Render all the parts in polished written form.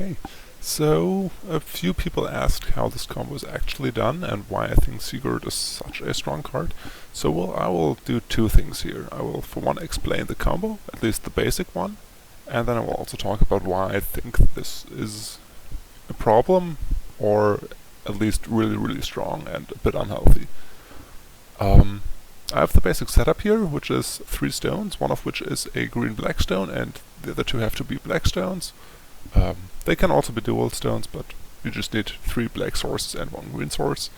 Okay, so a few people asked how this combo is actually done and why I think Sigurd is such a strong card. So I will do two things here. I will, for one, explain the combo, at least the basic one, and then I will also talk about why I think this is a problem, or at least really strong and a bit unhealthy. I have the basic setup here, which is 3 stones, one of which is a green-black stone, and the other 2 have to be black stones. They can also be dual stones, but you just need 3 black sources and 1 green source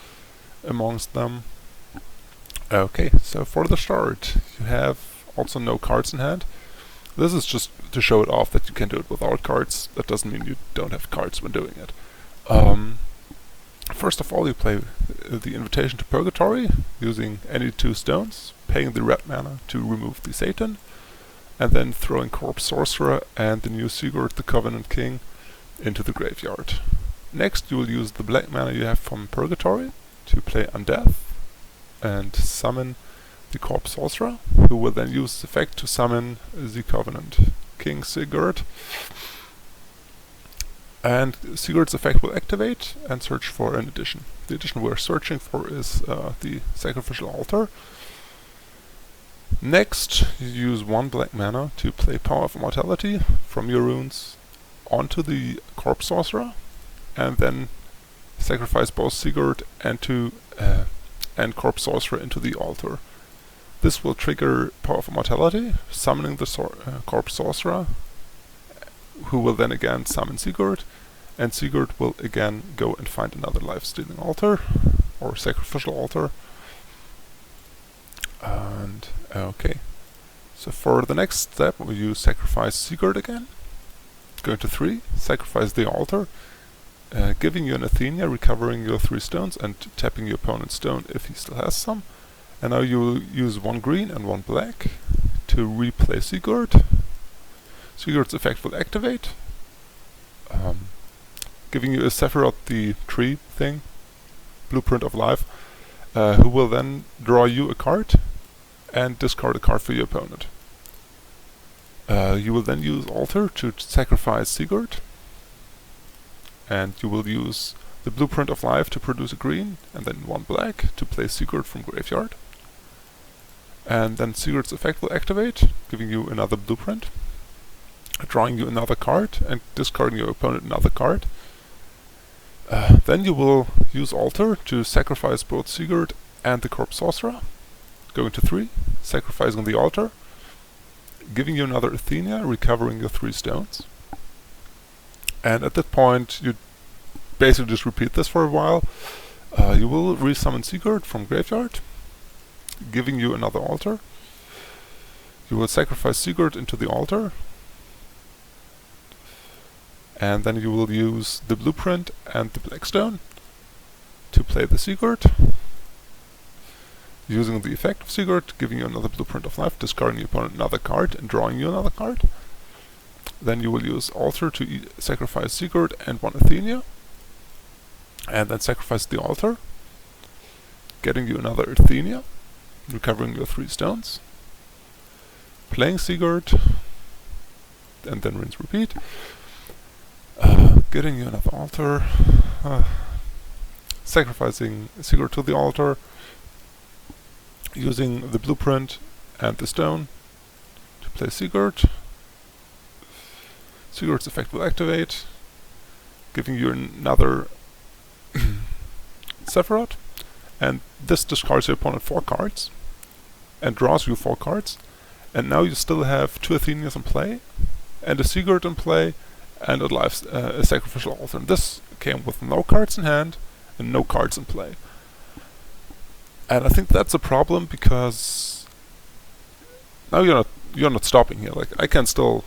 amongst them. Okay, so for the start, you have also no cards in hand. This is just to show it off that you can do it without cards. That doesn't mean you don't have cards when doing it. First of all, you play the Invitation to Purgatory, using any 2 stones, paying the red mana to remove the Satan, and then throwing Corpse Sorcerer and the new Sigurd, the Covenant King, into the graveyard. Next, you will use the black mana you have from Purgatory to play Undeath and summon the Corpse Sorcerer, who will then use this effect to summon the Covenant King Sigurd. And Sigurd's effect will activate and search for an addition. The addition we're searching for is the Sacrificial Altar. Next, you use 1 black mana to play Power of Immortality from your runes onto the Corpse Sorcerer, and then sacrifice both Sigurd and Corpse Sorcerer into the altar. This will trigger Power of Immortality, summoning the Corpse Sorcerer, who will then again summon Sigurd, and Sigurd will again go and find another life-stealing altar, or sacrificial altar. And okay, so for the next step, you sacrifice Sigurd again, going to 3, sacrifice the altar, giving you an Athenia, recovering your 3 stones, and tapping your opponent's stone if he still has some. And now you will use 1 green and 1 black to replay Sigurd. Sigurd's effect will activate, giving you a Sephiroth the tree thing, Blueprint of Life, who will then draw you a card and discard a card for your opponent. You will then use Altar to sacrifice Sigurd, and you will use the Blueprint of Life to produce a green, and then 1 black to play Sigurd from graveyard. And then Sigurd's effect will activate, giving you another blueprint, drawing you another card, and discarding your opponent another card. Then you will use Altar to sacrifice both Sigurd and the Corpse Sorcerer, going to 3, sacrificing the altar, giving you another Athenia, recovering your 3 stones. And at that point, you basically just repeat this for a while. You will resummon Sigurd from graveyard, giving you another altar. You will sacrifice Sigurd into the altar, and then you will use the blueprint and the blackstone to play the Sigurd, using the effect of Sigurd, giving you another Blueprint of Life, discarding your opponent another card, and drawing you another card. Then you will use Altar to sacrifice Sigurd and 1 Athenia, and then sacrifice the altar, getting you another Athenia, recovering your 3 stones, playing Sigurd, and then rinse repeat, getting you another altar, sacrificing Sigurd to the altar, using the blueprint and the stone to play Sigurd. Sigurd's effect will activate, giving you another Sephiroth, and this discards your opponent 4 cards and draws you 4 cards, and now you still have 2 Athenias in play and a Sigurd in play and a sacrificial altar. And this came with no cards in hand and no cards in play. And I think that's a problem, because now you're not stopping here. Like, I can still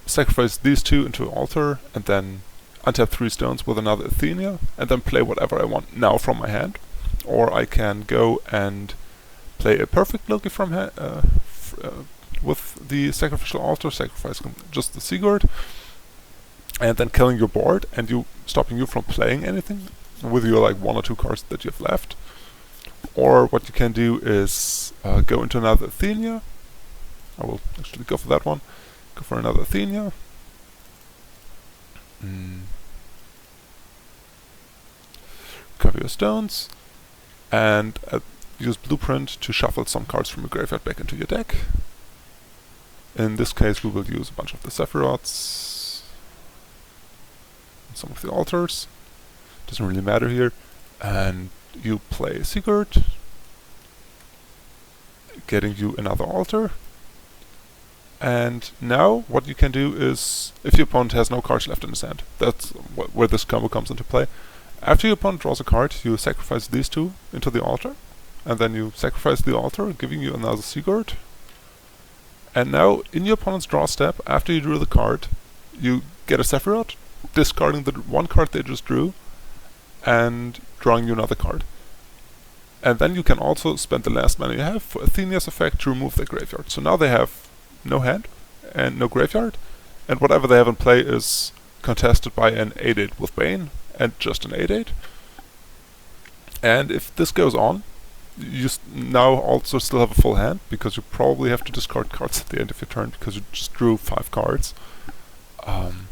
sacrifice these 2 into an altar and then untap 3 stones with another Athenia and then play whatever I want now from my hand. Or I can go and play a perfect Loki from hand with the sacrificial altar, sacrificing just the Sigurd, and then killing your board and stopping you from playing anything with your 1 or 2 cards that you have left. Or what you can do is go into another Athenia. I will actually go for that one. Go for another Athenia. cover your stones, and use Blueprint to shuffle some cards from your graveyard back into your deck. In this case we will use a bunch of the Sephiroths, some of the altars, doesn't really matter here, and you play Sigurd, getting you another altar. And now what you can do is, if your opponent has no cards left in his hand, that's where this combo comes into play. After your opponent draws a card, you sacrifice these two into the altar, and then you sacrifice the altar, giving you another Sigurd. And now, in your opponent's draw step, after you drew the card, you get a Sephiroth, discarding the one card they just drew, and drawing you another card. And then you can also spend the last mana you have for Athena's effect to remove their graveyard. So now they have no hand and no graveyard, and whatever they have in play is contested by an 8/8 with Bane and just an 8/8. And if this goes on, you now also still have a full hand, because you probably have to discard cards at the end of your turn because you just drew 5 cards. And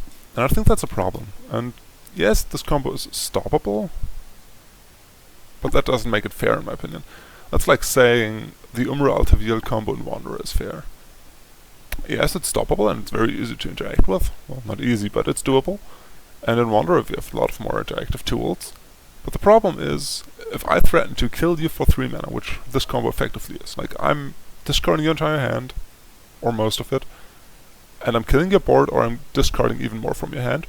I think that's a problem. And yes, this combo is stoppable, but that doesn't make it fair in my opinion. That's like saying the Umra Altavir combo in Wanderer is fair. Yes, it's stoppable and it's very easy to interact with. Well, not easy, but it's doable. And in Wanderer we have a lot of more interactive tools. But the problem is, if I threaten to kill you for 3 mana, which this combo effectively is, like I'm discarding your entire hand, or most of it, and I'm killing your board, or I'm discarding even more from your hand,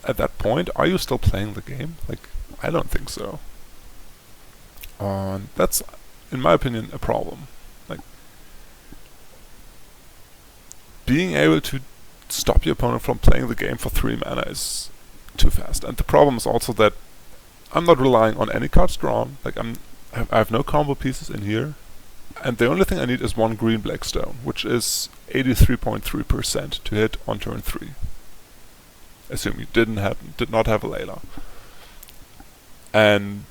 at that point, are you still playing the game? Like, I don't think so. That's, in my opinion, a problem. Like, being able to stop your opponent from playing the game for 3 mana is too fast. And the problem is also that I'm not relying on any cards drawn. Like, I have no combo pieces in here, and the only thing I need is 1 green-black stone, which is 83.3% to hit on turn 3. Assume you did not have a Layla. And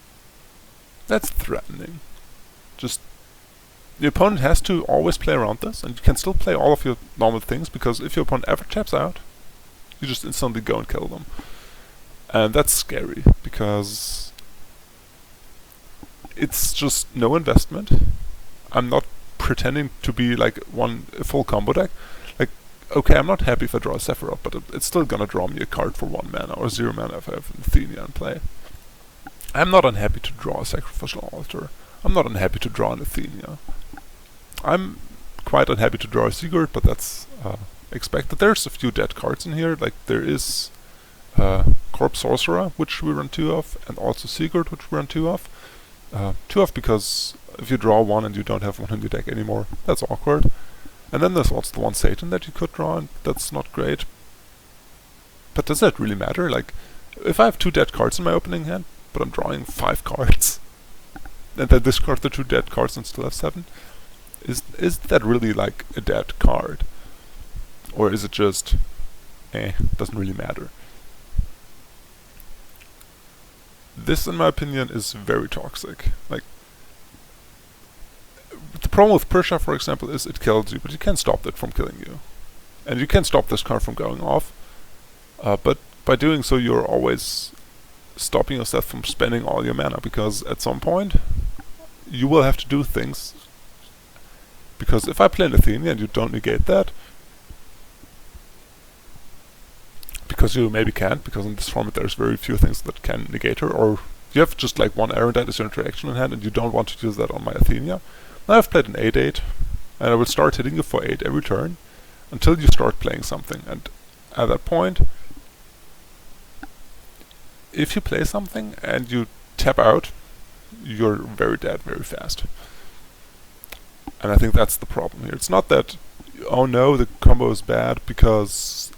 that's threatening. Just, the opponent has to always play around this, and you can still play all of your normal things, because if your opponent ever taps out, you just instantly go and kill them. And that's scary, because it's just no investment. I'm not pretending to be like a full combo deck. Like, okay, I'm not happy if I draw a Sephiroth, but it's still gonna draw me a card for 1 mana, or 0 mana if I have an Athena in play. I'm not unhappy to draw a Sacrificial Altar. I'm not unhappy to draw an Athena. I'm quite unhappy to draw a Sigurd, but that's expected. There's a few dead cards in here, like there is Corpse Sorcerer, which we run 2 of, and also Sigurd, which we run 2 of. 2 of because if you draw 1 and you don't have 1 in your deck anymore, that's awkward. And then there's also the 1 Satan that you could draw, and that's not great. But does that really matter? Like, if I have 2 dead cards in my opening hand, but I'm drawing 5 cards, and then discard the 2 dead cards and still have 7, is that really like a dead card? Or is it just, doesn't really matter? This, in my opinion, is very toxic. Like, the problem with Prisha, for example, is it kills you, but you can't stop it from killing you. And you can stop this card from going off, but by doing so you're always stopping yourself from spending all your mana, because at some point you will have to do things. Because if I play an Athena and you don't negate that, because you maybe can't, because in this format there's very few things that can negate her, or you have just like 1 Erendite as your interaction in hand and you don't want to use that on my Athena. Now I've played an 8/8, and I will start hitting you for 8 every turn until you start playing something, and at that point, if you play something and you tap out, you're very dead very fast. And I think that's the problem here. It's not that, oh no, the combo is bad because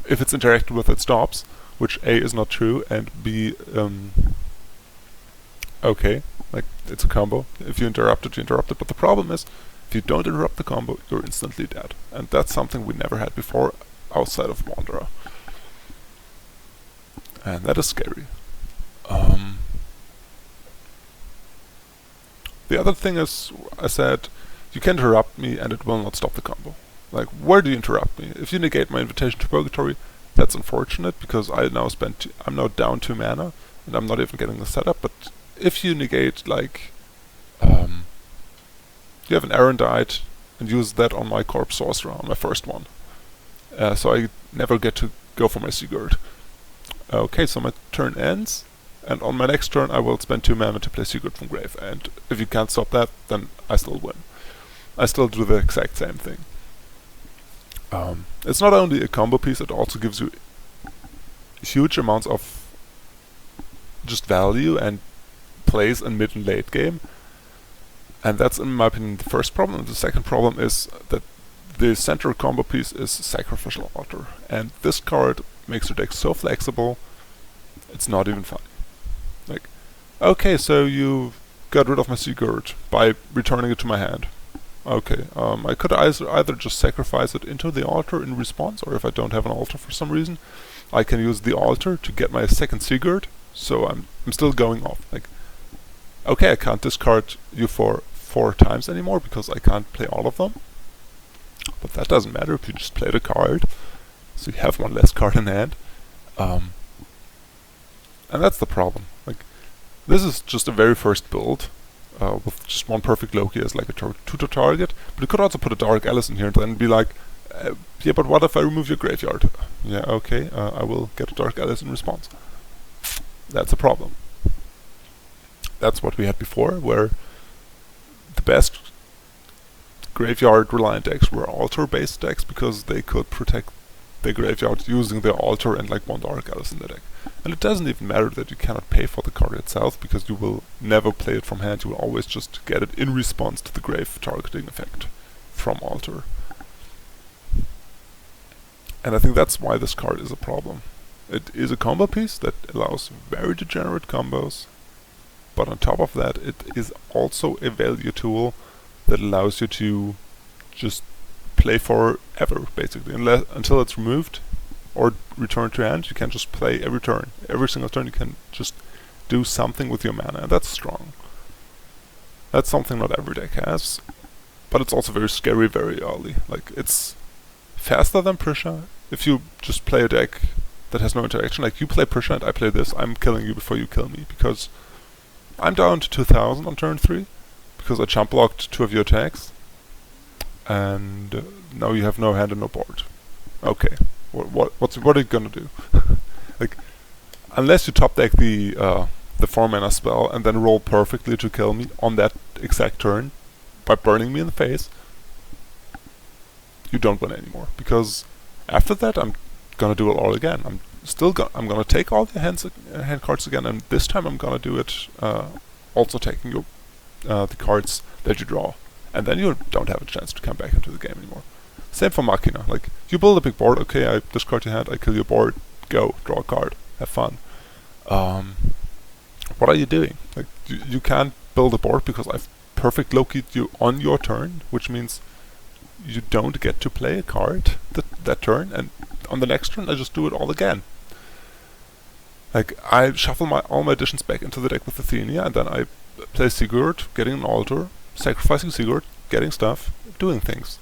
if it's interacted with it stops, which A is not true, and B, okay, like it's a combo. If you interrupt it, you interrupt it, but the problem is, if you don't interrupt the combo, you're instantly dead. And that's something we never had before outside of Wanderer. And that is scary. The other thing is, I said, you can interrupt me and it will not stop the combo. Like, where do you interrupt me? If you negate my invitation to Purgatory, that's unfortunate, because I'm now down 2 mana, and I'm not even getting the setup, but if you negate, like, you have an Erendite and use that on my Corpse Sorcerer, on my first one. So I never get to go for my Sigurd. Okay, so my turn ends, and on my next turn I will spend 2 mana to play Sigurd from grave, and if you can't stop that, then I still win. I still do the exact same thing. It's not only a combo piece, it also gives you huge amounts of just value and plays in mid and late game. And that's, in my opinion, the first problem. And the second problem is that the center combo piece is Sacrificial Altar. And this card makes your deck so flexible, it's not even funny. Like, okay, so you got rid of my Sigurd by returning it to my hand. Okay, I could either just sacrifice it into the altar in response, or if I don't have an altar for some reason, I can use the altar to get my second Sigurd, so I'm still going off. Like, okay, I can't discard you for 4 times anymore because I can't play all of them, but that doesn't matter if you just play the card, so you have 1 less card in hand. And that's the problem. Like, this is just a very first build, with just 1 perfect Loki as like a tutor target, but you could also put a Dark Alice in here and then be like, yeah, but what if I remove your graveyard? Yeah, okay, I will get a Dark Alice in response. That's a problem. That's what we had before, where the best graveyard reliant decks were altar based decks because they could protect the graveyard using their altar and like 1 Dark Alice in the deck. And it doesn't even matter that you cannot pay for the card itself, because you will never play it from hand, you will always just get it in response to the grave targeting effect from altar. And I think that's why this card is a problem. It is a combo piece that allows very degenerate combos, but on top of that it is also a value tool that allows you to just play forever, basically, until it's removed or returned to hand. You can just play every turn. Every single turn you can just do something with your mana, and that's strong. That's something not every deck has, but it's also very scary very early. Like, it's faster than Prisha. If you just play a deck that has no interaction, like you play Prisha and I play this, I'm killing you before you kill me, because I'm down to 2000 on turn 3, because I jump blocked 2 of your attacks, and now you have no hand and no board. Okay, what are you gonna do? Like, unless you top deck the 4 mana spell and then roll perfectly to kill me on that exact turn by burning me in the face, you don't win anymore, because after that I'm gonna do it all again. I'm gonna take all the hand cards again, and this time I'm gonna do it also taking your the cards that you draw, and then you don't have a chance to come back into the game anymore. Same for Machina. Like, you build a big board, okay, I discard your hand, I kill your board, go, draw a card, have fun. What are you doing? Like, you can't build a board because I've perfect Loki'd you on your turn, which means you don't get to play a card that turn, and on the next turn I just do it all again. Like, I shuffle all my additions back into the deck with Athenia, and then I play Sigurd, getting an altar, sacrificing Sigurd, getting stuff, doing things.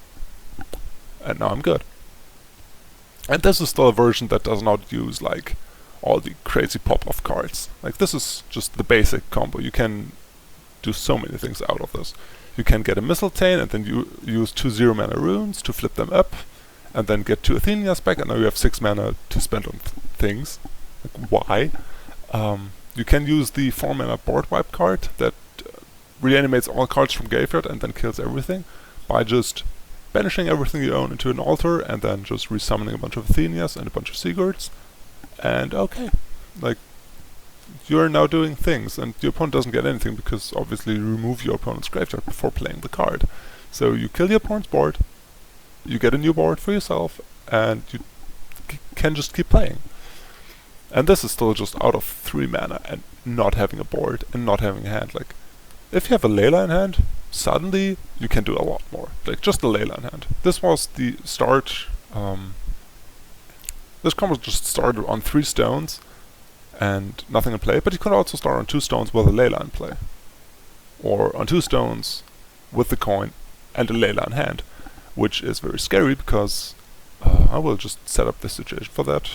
And now I'm good. And this is still a version that does not use like all the crazy pop-off cards. Like, this is just the basic combo. You can do so many things out of this. You can get a Mistletoe and then you use 2 0-mana runes to flip them up, and then get 2 Athenias back, and now you have 6 mana to spend on things. Like, why? You can use the 4 mana board wipe card that reanimates all cards from graveyard and then kills everything by just banishing everything you own into an altar and then just resummoning a bunch of Athenias and a bunch of Sigurds. And okay, like, you're now doing things, and your opponent doesn't get anything because obviously you remove your opponent's graveyard before playing the card. So you kill your opponent's board, you get a new board for yourself, and you can just keep playing. And this is still just out of 3 mana and not having a board and not having a hand. Like, if you have a Layla in hand, suddenly you can do a lot more. Like, just a Layla in hand. This was the start. This combo just started on 3 stones and nothing in play, but you could also start on 2 stones with a Layla in play, or on 2 stones with the coin and a Layla in hand, which is very scary because I will just set up the situation for that.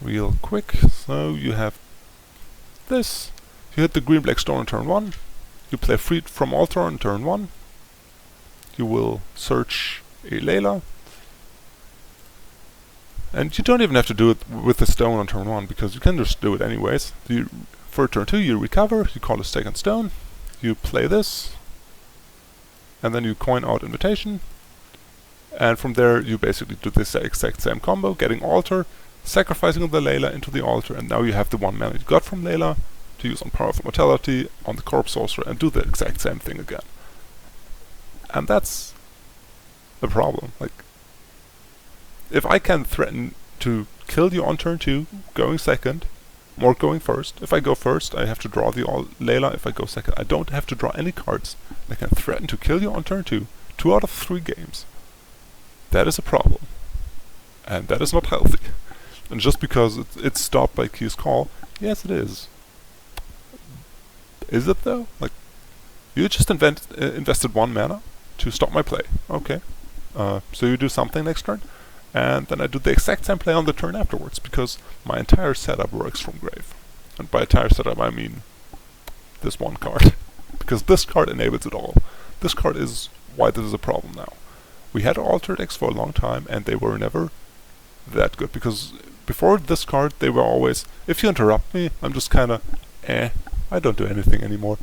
real quick. So you have this. You hit the green black stone on turn 1. You play Freed from Altar on turn 1. You will search a Layla. And you don't even have to do it with the stone on turn 1, because you can just do it anyways. For turn 2 you recover, you call a second stone, you play this, and then you coin out Invitation. And from there you basically do this exact same combo, getting Altar, sacrificing the Layla into the Altar, and now you have the 1 mana you got from Layla to use on Powerful Mortality, on the Corpse Sorcerer, and do the exact same thing again. And that's the problem. Like, if I can threaten to kill you on turn 2, going second, or going first. If I go first, I have to draw the Layla. If I go second, I don't have to draw any cards. I can threaten to kill you on turn 2, 2 out of 3 games. That is a problem. And that is not healthy. And just because it's stopped by Key's Call, yes it is. Is it though? Like, you just invested 1 mana to stop my play. Okay. So you do something next turn, and then I do the exact same play on the turn afterwards, because my entire setup works from Grave. And by entire setup I mean this 1 card. Because this card enables it all. This card is why this is a problem now. We had Altar decks for a long time, and they were never that good, because before this card they were always, if you interrupt me, I'm just kinda, I don't do anything anymore.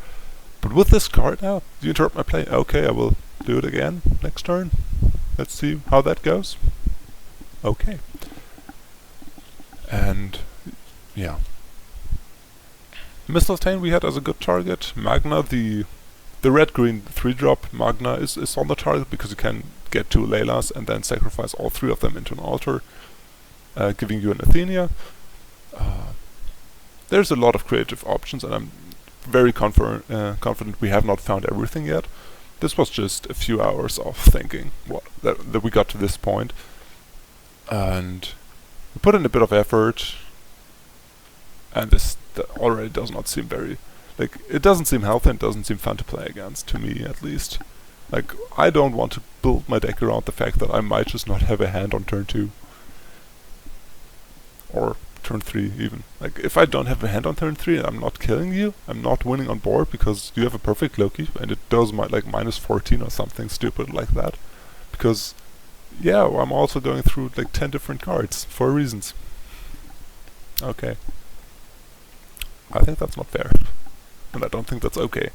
But with this card now, you interrupt my play, okay, I will do it again next turn. Let's see how that goes. Okay. And yeah. Mistletoe we had as a good target. Magna, the red-green 3-drop Magna is on the target, because you can get 2 Laylas and then sacrifice all 3 of them into an Altar, giving you an Athenia. There's a lot of creative options, and I'm very confident we have not found everything yet. This was just a few hours of thinking that we got to this point. And we put in a bit of effort, and this already does not seem very, like, it doesn't seem healthy and doesn't seem fun to play against, to me at least. Like, I don't want to build my deck around the fact that I might just not have a hand on turn 2. Or turn 3 even. Like, if I don't have a hand on turn 3 and I'm not killing you, I'm not winning on board because you have a perfect Loki and it does like -14 or something stupid like that. Because, yeah, I'm also going through like 10 different cards for reasons. Okay. I think that's not fair. And I don't think that's okay.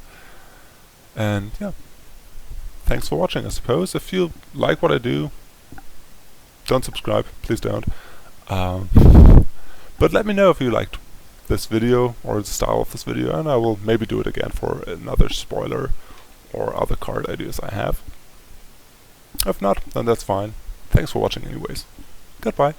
And yeah. Thanks for watching, I suppose. If you like what I do, don't subscribe, please don't. But let me know if you liked this video or the style of this video, and I will maybe do it again for another spoiler or other card ideas I have. If not, then that's fine. Thanks for watching anyways. Goodbye.